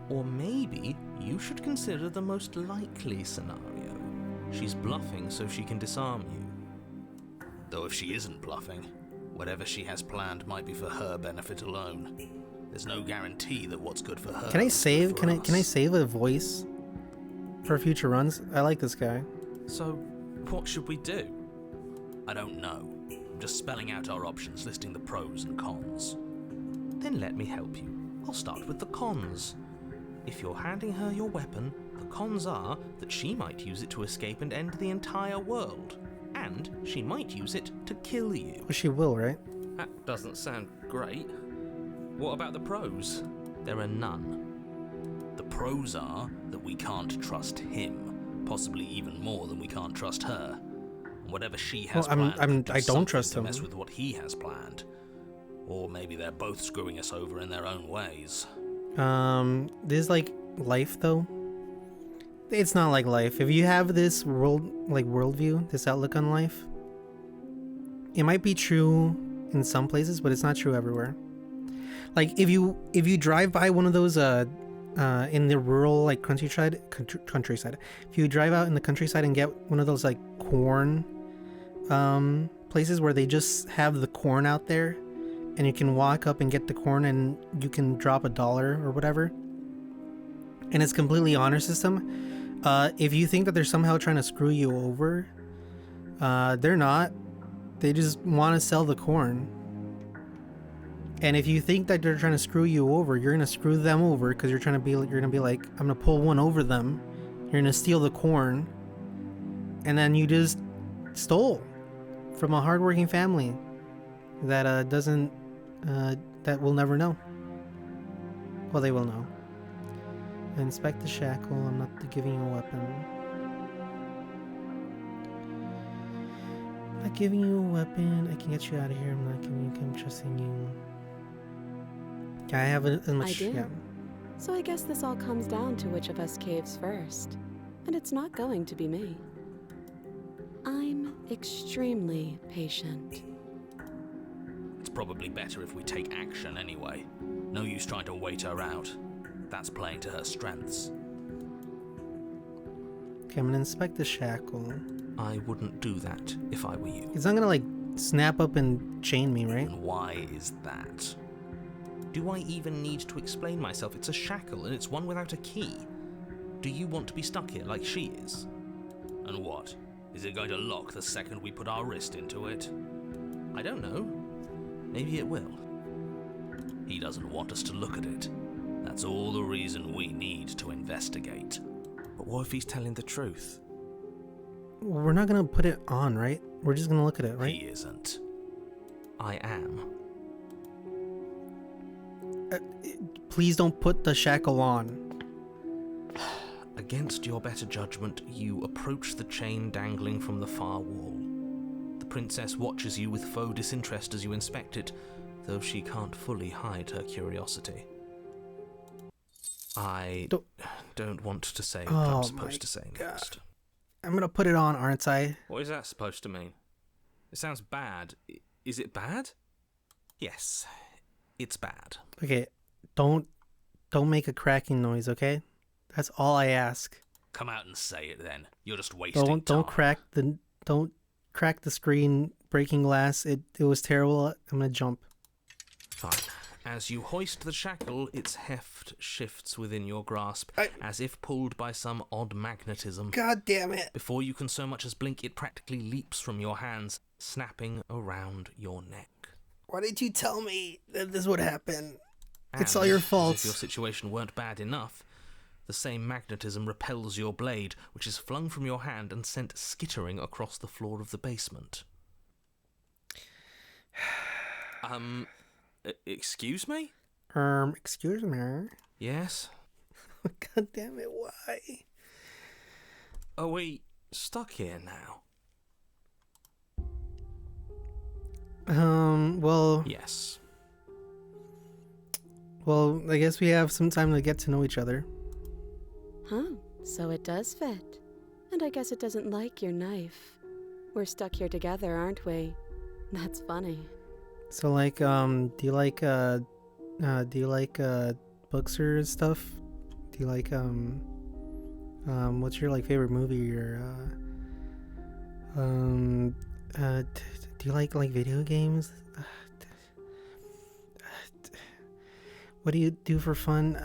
Or maybe you should consider the most likely scenario. She's bluffing so she can disarm you. Though if she isn't bluffing, whatever she has planned might be for her benefit alone. There's no guarantee that what's good for her. Can I is save? good for Can I us. save a voice for future runs? I like this guy. So, what should we do? I don't know. I'm just spelling out our options, listing the pros and cons. Then let me help you. I'll start with the cons. If you're handing her your weapon, the cons are that she might use it to escape and end the entire world. And she might use it to kill you. Well, she will, right? That doesn't sound great. What about the pros? There are none. The pros are that we can't trust him, possibly even more than we can't trust her. And whatever she has Well, planned, I don't trust to him. mess with what he has planned. Or maybe they're both screwing us over in their own ways. This is like life though. It's not like life. If you have this worldview, this outlook on life, it might be true in some places, but it's not true everywhere. Like if you drive by one of those in the rural like countryside, if you drive out in the countryside and get one of those like corn places where they just have the corn out there, and you can walk up and get the corn and you can drop $1 or whatever, and it's completely honor system. If you think that they're somehow trying to screw you over, they're not. They just want to sell the corn. And if you think that they're trying to screw you over, you're gonna screw them over because you're gonna be like, I'm gonna pull one over them. You're gonna steal the corn, and then you just stole from a hardworking family that doesn't that will never know. Well, they will know. Inspect the shackle. I'm not giving you a weapon. I'm not giving you a weapon. I can get you out of here. I'm not giving you. I'm trusting you. I have as much. I do. Yeah. So I guess this all comes down to which of us caves first. And it's not going to be me. I'm extremely patient. It's probably better if we take action anyway. No use trying to wait her out. That's playing to her strengths. Okay, I'm gonna inspect the shackle. I wouldn't do that if I were you. It's not gonna like snap up and chain me, right? And why is that? Do I even need to explain myself? It's a shackle and it's one without a key. Do you want to be stuck here like she is? And what? Is it going to lock the second we put our wrist into it? I don't know. Maybe it will. He doesn't want us to look at it. That's all the reason we need to investigate. But what if he's telling the truth? We're not gonna put it on, right? We're just gonna look at it, right? He isn't. I am. Please don't put the shackle on. Against your better judgment, you approach the chain dangling from the far wall. The princess watches you with faux disinterest as you inspect it, though she can't fully hide her curiosity. I don't want to say what Oh I'm supposed to say God. next. I'm gonna put it on, aren't I? What is that supposed to mean? It sounds bad. Is it bad? Yes, it's bad. Okay, don't make a cracking noise, okay? That's all I ask. Come out and say it then. You're just wasting time. Don't crack the screen, breaking glass. It was terrible. I'm gonna jump. Fine. As you hoist the shackle, its heft shifts within your grasp, as if pulled by some odd magnetism. God damn it! Before you can so much as blink, it practically leaps from your hands, snapping around your neck. Why did you tell me that this would happen? It's And, all your as fault. if your situation weren't bad enough, the same magnetism repels your blade, which is flung from your hand and sent skittering across the floor of the basement. Excuse me? Excuse me. Yes? God damn it, why? Are we stuck here now? Well, Yes. I guess we have some time to get to know each other. Huh, so it does fit. And I guess it doesn't like your knife. We're stuck here together, aren't we? That's funny. So like, do you like books or stuff? Do you like what's your like favorite movie or do you like video games? What do you do for fun?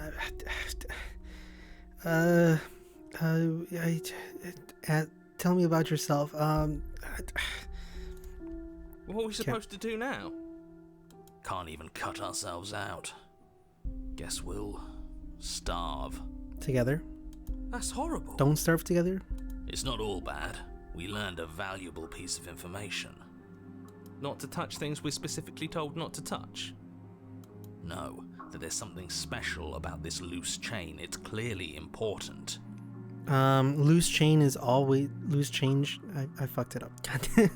Tell me about yourself. What are we supposed to do now? Can't even cut ourselves out. Guess we'll starve. Together? That's horrible. Don't starve together? It's not all bad. We learned a valuable piece of information. Not to touch things we're specifically told not to touch. No, that there's something special about this loose chain. It's clearly important. Loose change is always loose change. I fucked it up.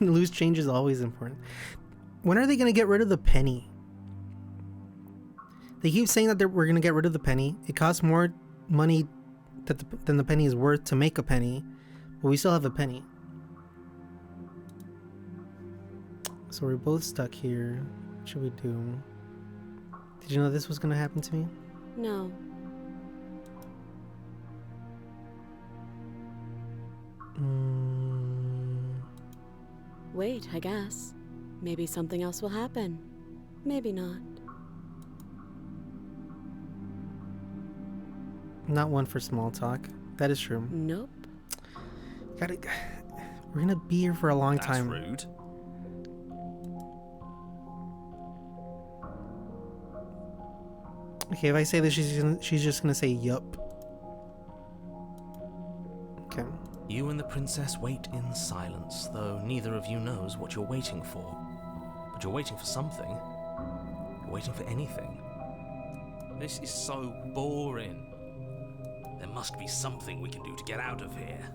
Loose change is always important. When are they gonna get rid of the penny? They keep saying that we're gonna get rid of the penny. It costs more money than the penny is worth to make a penny, but we still have a penny. So we're both stuck here. What should we do? Did you know this was gonna happen to me? No. Wait, I guess. Maybe something else will happen. Maybe not. Not one for small talk. That is true. Nope. We're gonna be here for a long time. That's rude. Okay, if I say this, she's just gonna say yup. Okay. You and the princess wait in silence, though neither of you knows what you're waiting for. But you're waiting for something. You're waiting for anything. This is so boring. There must be something we can do to get out of here.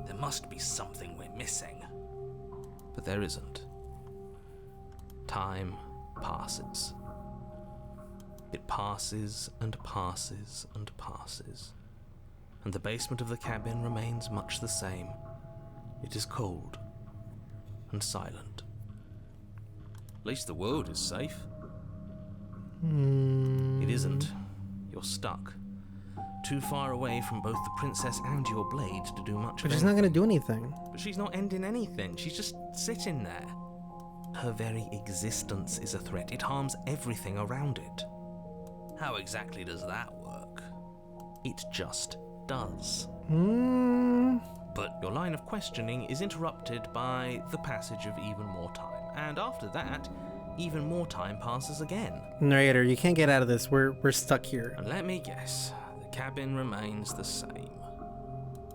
There must be something we're missing. But there isn't. Time passes. It passes and passes and passes. And the basement of the cabin remains much the same. It is cold and silent. At least the world is safe. It isn't. You're stuck. Too far away from both the princess and your blade to do much. But she's not gonna do anything. But she's not ending anything. She's just sitting there. Her very existence is a threat. It harms everything around it. How exactly does that work? It just does. But Your line of questioning is interrupted by the passage of even more time. And after that, even more time passes again. Narrator, you can't get out of this. We're stuck here. And let me guess, the cabin remains the same.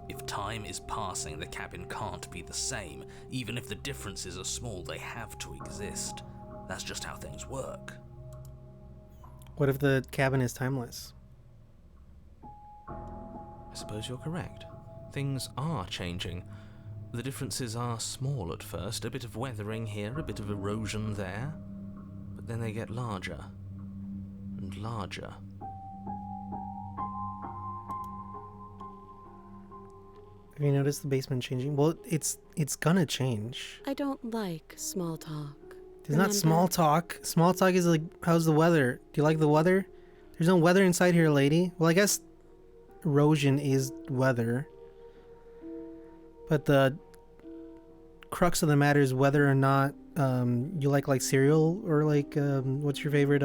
if time is passing, the cabin can't be the same. Even if the differences are small, they have to exist. That's just how things work. What if the cabin is timeless? I suppose you're correct. Things are changing. The differences are small at first, a bit of weathering here, a bit of erosion there, but then they get larger and larger. Have you noticed the basement changing? Well, it's gonna change. I don't like small talk. It's not small talk. Small talk is like, how's the weather? Do you like the weather? There's no weather inside here, lady. Well, I guess erosion is weather. But the crux of the matter is whether or not you like cereal, or like what's your favorite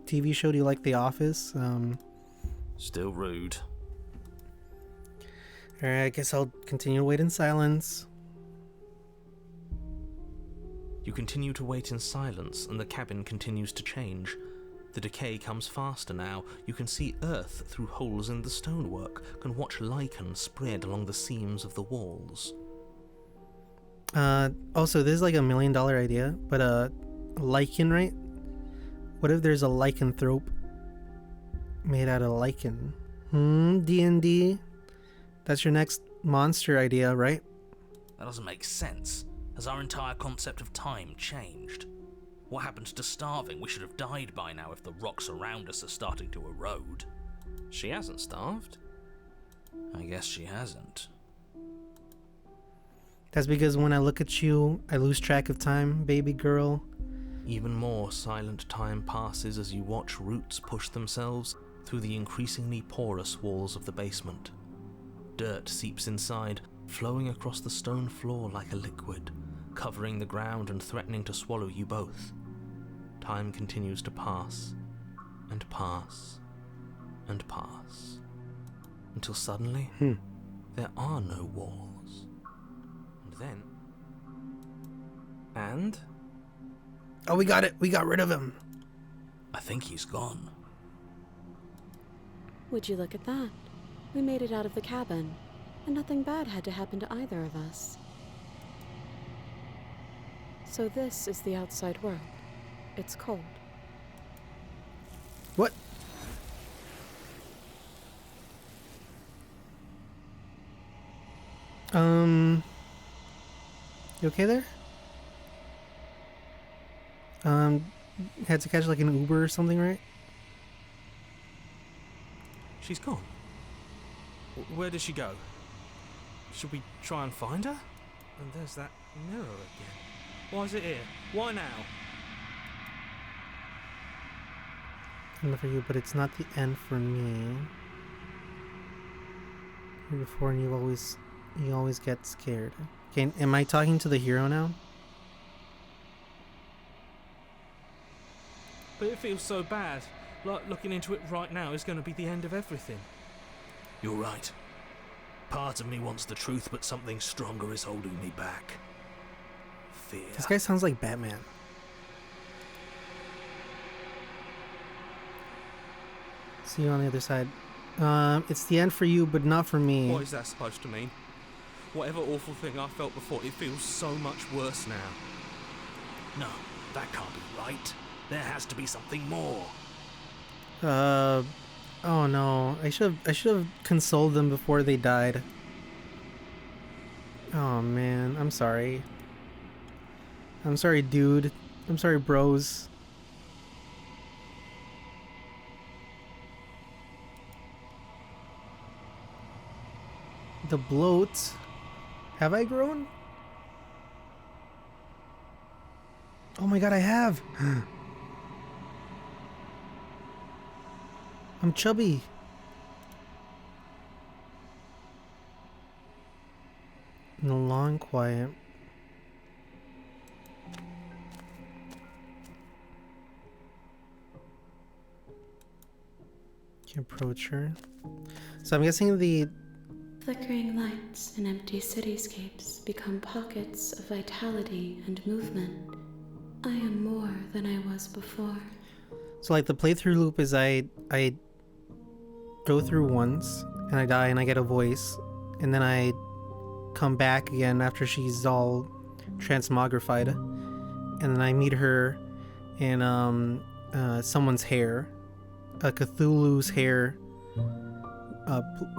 TV show? Do you like The Office? Still rude. Alright, I guess I'll continue to wait in silence. You continue to wait in silence, and the cabin continues to change. The decay comes faster now. You can see earth through holes in the stonework, can watch lichen spread along the seams of the walls. Also, this is like $1 million idea, but lichen, right? What if there's a lycanthrope made out of lichen? D&D? That's your next monster idea, right? That doesn't make sense. Has our entire concept of time changed? What happened to starving? We should have died by now if the rocks around us are starting to erode. She hasn't starved. I guess she hasn't. That's because when I look at you, I lose track of time, baby girl. Even more silent time passes as you watch roots push themselves through the increasingly porous walls of the basement. Dirt seeps inside, flowing across the stone floor like a liquid, covering the ground and threatening to swallow you both. Time continues to pass, and pass, and pass, until suddenly, there are no walls. And then... And? Oh, we got it. We got rid of him. I think he's gone. Would you look at that? We made it out of the cabin, and nothing bad had to happen to either of us. So this is the outside world. It's cold. What? You okay there? Had to catch like an Uber or something, right? She's gone. Where did she go? Should we try and find her? And there's that mirror again. Why is it here? Why now? Enough for you, but it's not the end for me. Before, and you always get scared. Okay, am I talking to the hero now? But it feels so bad. Like looking into it right now is going to be the end of everything. You're right. Part of me wants the truth, but something stronger is holding me back. Fear. This guy sounds like Batman. See you on the other side. It's the end for you, but not for me. What is that supposed to mean? Whatever awful thing I felt before, it feels so much worse now. No, that can't be right. There has to be something more. Oh no. I should have consoled them before they died. Oh man, I'm sorry. I'm sorry, dude. I'm sorry, bros. The bloat. Have I grown? Oh my god, I have. I'm chubby. In the long quiet. Can approach her. So I'm guessing the Flickering lights in empty cityscapes become pockets of vitality and movement. I am more than I was before. so like the playthrough loop is I go through once and I die and I get a voice and then I come back again after she's all transmogrified and then I meet her in someone's hair, a Cthulhu's hair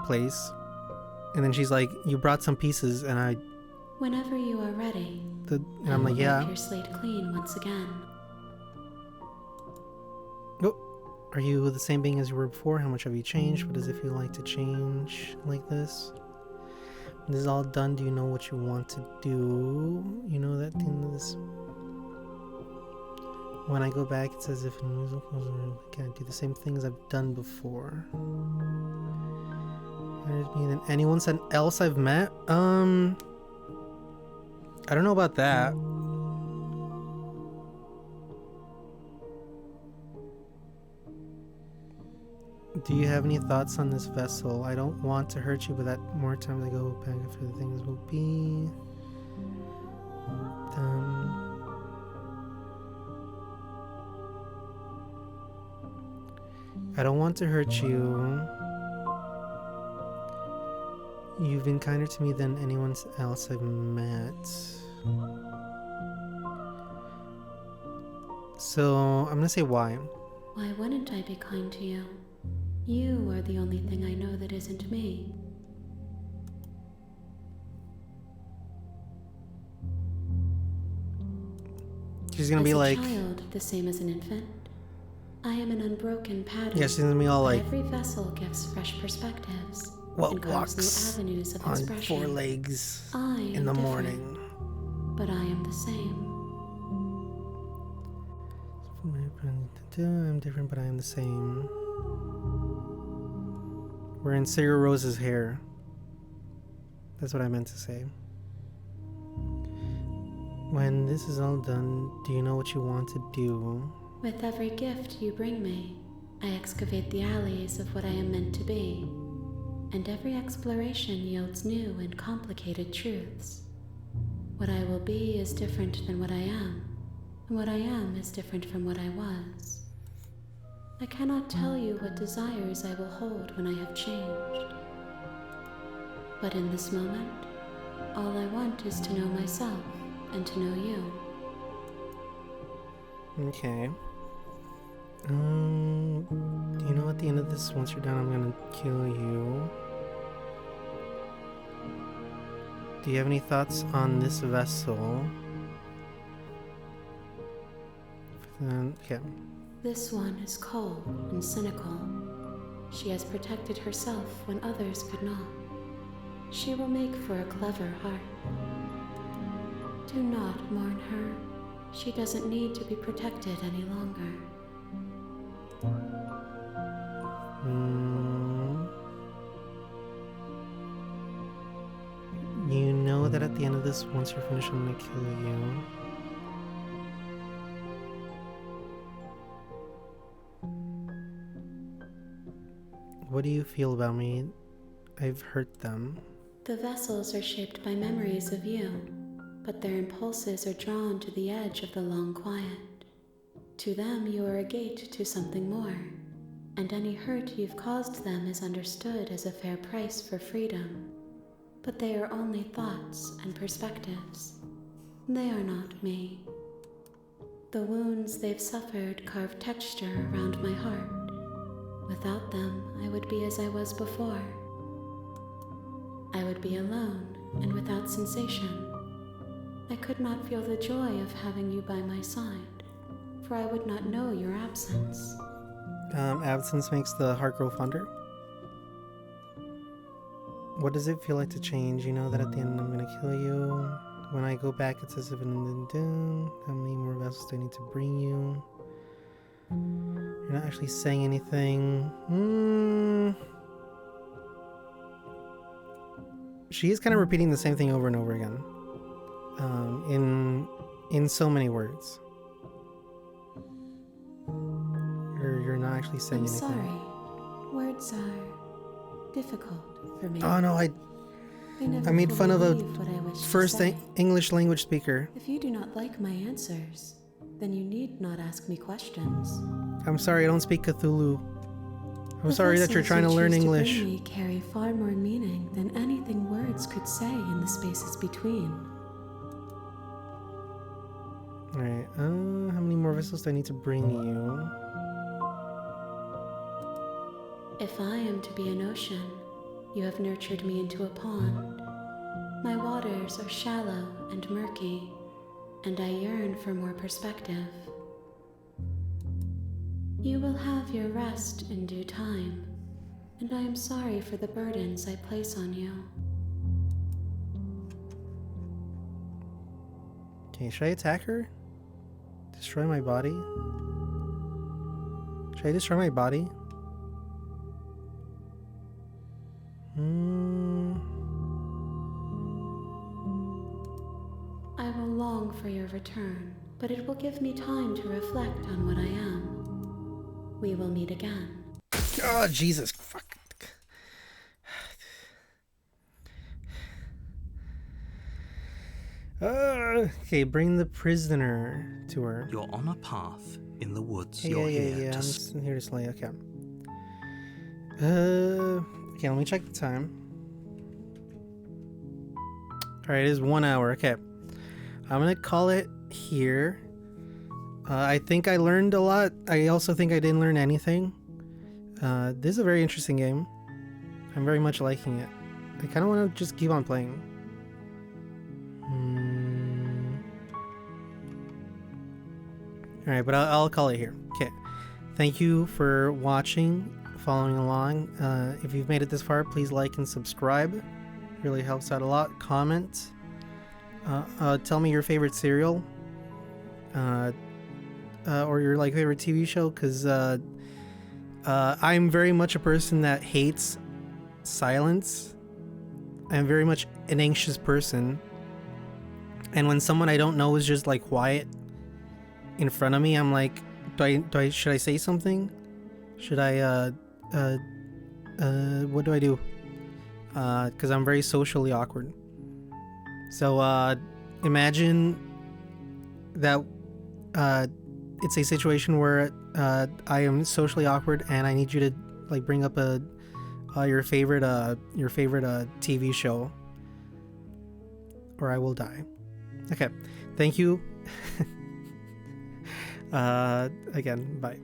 place, and then she's like, you brought some pieces, and Whenever you are ready, and I'm like, yeah. wipe your slate clean once again. Are you the same being as you were before? How much have you changed? What does it feel like to change like this? When this is all done, do you know what you want to do? You know that thing this... When I go back, it's as if can I do the same things I've done before? There's me than anyone else I've met? I don't know about that. Do you have any thoughts on this vessel? I don't want to hurt you, but that more time I go back after the things will be done. I don't want to hurt you. You've been kinder to me than anyone else I've met. So, I'm gonna say why. Why wouldn't I be kind to you? You are the only thing I know that isn't me. She's gonna As be a like... child, the same as an infant. I am an unbroken pattern. Yeah, she's gonna be all but like, every vessel gives fresh perspectives what and carves walks new avenues of on expression. 4 legs I in am the different, morning. but I am the same. I'm different, but I am the same. We're in Sarah Rose's hair. That's what I meant to say. When this is all done, do you know what you want to do? With every gift you bring me, I excavate the alleys of what I am meant to be, and every exploration yields new and complicated truths. What I will be is different than what I am, and what I am is different from what I was. I cannot tell you what desires I will hold when I have changed. But in this moment, all I want is to know myself and to know you. Okay. Do you know at the end of this, once you're done, I'm gonna kill you. Do you have any thoughts on this vessel? Okay. This one is cold and cynical. She has protected herself when others could not. She will make for a clever heart. Do not mourn her. She doesn't need to be protected any longer. You know that at the end of this, once you're finished, I'm gonna kill you. What do you feel about me? I've hurt them. The vessels are shaped by memories of you, but their impulses are drawn to the edge of the long quiet. To them, you are a gate to something more, and any hurt you've caused them is understood as a fair price for freedom. But they are only thoughts and perspectives. They are not me. The wounds they've suffered carve texture around my heart. Without them, I would be as I was before. I would be alone and without sensation. I could not feel the joy of having you by my side, for I would not know your absence. Absence makes the heart grow fonder. What does it feel like to change? You know that at the end I'm gonna kill you. When I go back, it's as if it didn't do. How many more vessels do I need to bring you? You're not actually saying anything. She is kind of repeating the same thing over and over again. In so many words. You're not actually saying I'm anything. sorry. Words are difficult for me. Oh no, I never made fun of a fully believe what I wish to first say. English language speaker. If you do not like my answers, then you need not ask me questions. I'm sorry, I don't speak Cthulhu. I'm The sorry that you're vessels trying to you learn choose English. bring me carry far more meaning than anything words could say in the spaces between. Alright, how many more vessels do I need to bring you? If I am to be an ocean, you have nurtured me into a pond. My waters are shallow and murky, and I yearn for more perspective. You will have your rest in due time, and I am sorry for the burdens I place on you. Okay, should I attack her? Destroy my body? Should I destroy my body? I will long for your return, but it will give me time to reflect on what I am. We will meet again. Oh, Jesus. Fuck. Okay, bring the prisoner to her. You're on a path in the woods. Yeah, You're yeah, here yeah. to I'm just here to slay. Okay. Okay, let me check the time. Alright, it is 1 hour. Okay. I'm gonna call it here. I think I learned a lot. I also think I didn't learn anything. This is a very interesting game. I'm very much liking it. I kind of want to just keep on playing. Alright, but I'll call it here. Okay. Thank you for watching, following along. If you've made it this far, please like and subscribe. Really helps out a lot. Comment. Tell me your favorite cereal. Or your favorite TV show, because I'm very much a person that hates silence. I'm very much an anxious person, and when someone I don't know is just like quiet in front of me, I'm like, should I say something? Should I what do I do? Because I'm very socially awkward. So imagine that it's a situation where I am socially awkward and I need you to like bring up your favorite TV show, or I will die. Okay, thank you. Again, bye.